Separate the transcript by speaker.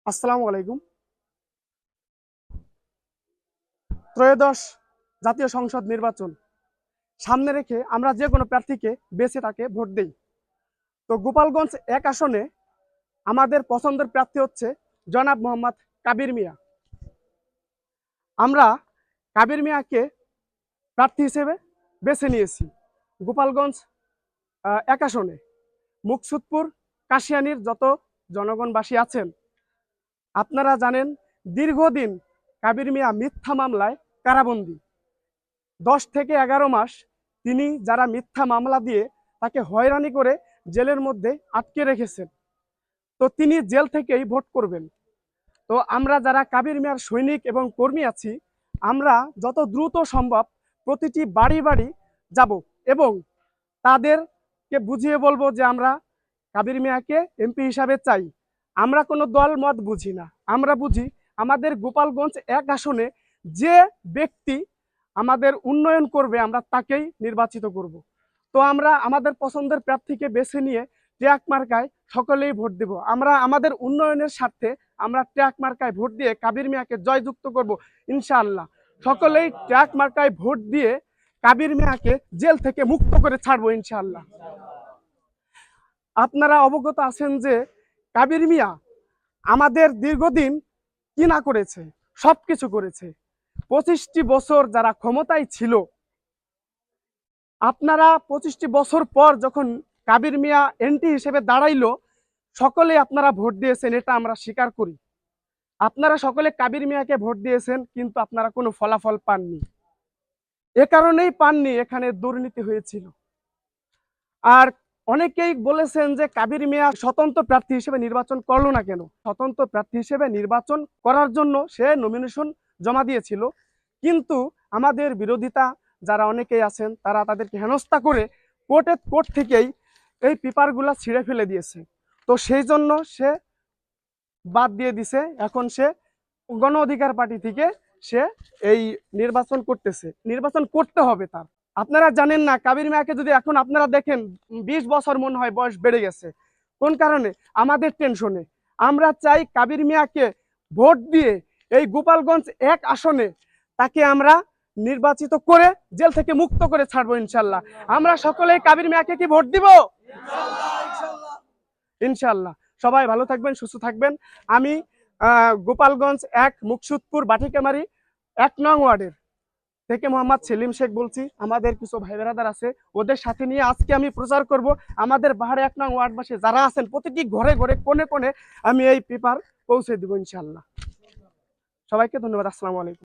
Speaker 1: আসসালামু আলাইকুম। ত্রয়োদশ জাতীয় সংসদ নির্বাচন সামনে রেখে আমরা যে কোনো প্রার্থীকে বেছে তাকে ভোট দেই। তো গোপালগঞ্জ এক আসনে আমাদের পছন্দের প্রার্থী হচ্ছে জনাব মোহাম্মদ কাবির মিয়া। আমরা কাবির মিয়াকে প্রার্থী হিসেবে বেছে নিয়েছি গোপালগঞ্জ এক আসনে। মুকসুদপুর কাশিয়ানীর যত জনগণবাসী আছেন, আপনারা জানেন দীর্ঘদিন কাবির মিয়া মিথ্যা মামলায় কারাবন্দী। 10 থেকে 11 মাস তিনি যারা মিথ্যা মামলা দিয়ে তাকে হয়রানি করে জেলের মধ্যে আটকে রেখেছেন। তো তিনি জেল থেকেই ভোট করবেন। তো আমরা যারা কাবির মিয়ার সৈনিক এবং কর্মী আছি, আমরা যত দ্রুত সম্ভব প্রতিটি বাড়ি বাড়ি যাব এবং তাদেরকে বুঝিয়ে বলবো যে আমরা কাবির মিয়াকে এমপি হিসাবে চাই। আমরা কোনো দল মত বুঝি না, আমরা বুঝি আমাদের গোপালগঞ্জ এক আসনে যে ব্যক্তি আমাদের উন্নয়ন করবে আমরা তাকেই নির্বাচিত করব। তো আমরা আমাদের পছন্দের প্রার্থীকে বেছে নিয়ে ট্রাক মার্কায় সকলেই ভোট দেব। আমরা আমাদের উন্নয়নের স্বার্থে আমরা ট্রাক মার্কায় ভোট দিয়ে কাবির মিয়াকে জয়যুক্ত করব ইনশাআল্লাহ। সকলেই ট্রাক মার্কায় ভোট দিয়ে কাবির মিয়াকে জেল থেকে মুক্ত করে ছাড়বো ইনশাআল্লাহ। আপনারা অবগত আছেন যে কাবির মিয়া আমাদের দীর্ঘদিন কি না করেছে, সবকিছু করেছে। 25টি বছর যারা ক্ষমতায় ছিল, আপনারা 25টি বছর পর যখন কাবির মিয়া এমপি হিসেবে দাঁড়াইলো, সকলে আপনারা ভোট দিয়েছেন, এটা আমরা স্বীকার করি। আপনারা সকলে কাবির মিয়াকে ভোট দিয়েছেন, কিন্তু আপনারা কোনো ফলাফল পাননি। এ কারণেই পাননি, এখানে দুর্নীতি হয়েছিল। আর অনেকেই বলেছেন যে কাবির মিয়া স্বতন্ত্র প্রার্থী হিসেবে নির্বাচন করলো না কেন। স্বতন্ত্র প্রার্থী হিসেবে নির্বাচন করার জন্য সে নমিনেশন জমা দিয়েছিল, কিন্তু আমাদের বিরোধিতা যারা অনেকেই আছেন তারা তাদেরকে হেনস্থা করে কোর্ট থেকেই এই পেপারগুলা ছিঁড়ে ফেলে দিয়েছে। তো সেই জন্য সে বাদ দিয়ে দিছে। এখন সে গণ অধিকার পার্টি থেকে সে এই নির্বাচন করতেছে, নির্বাচন করতে হবে তার। আপনারা জানেন না, কাবির মিয়াকে যদি এখন আপনারা দেখেন 20 বছর মনে হয় বয়স বেড়ে গেছে। কোন কারণে? আমাদের টেনশনে। আমরা চাই কাবির মিয়াকে ভোট দিয়ে এই গোপালগঞ্জ এক আসনে তাকে আমরা নির্বাচিত করে জেল থেকে মুক্ত করে ছাড়বো ইনশাল্লাহ। আমরা সকলেই কাবির মিয়াকে কি ভোট দিব ইনশাল্লাহ। সবাই ভালো থাকবেন, সুস্থ থাকবেন। আমি গোপালগঞ্জ এক মুকসুদপুর বাটিকামারি 1 নং ওয়ার্ডের থেকে মোহাম্মদ সেলিম শেখ বলছি। আমাদের কিছু ভাই বেরাদার আছে, ওদের সাথে নিয়ে আজকে আমি প্রচার করব। আমাদের পাহাড়ে 1 নং ওয়ার্ডবাসী যারা আছেন প্রতিটি ঘরে ঘরে কোণে কোণে আমি এই পেপার পৌঁছে দিব ইনশাল্লাহ। সবাইকে ধন্যবাদ। আসসালামু আলাইকুম।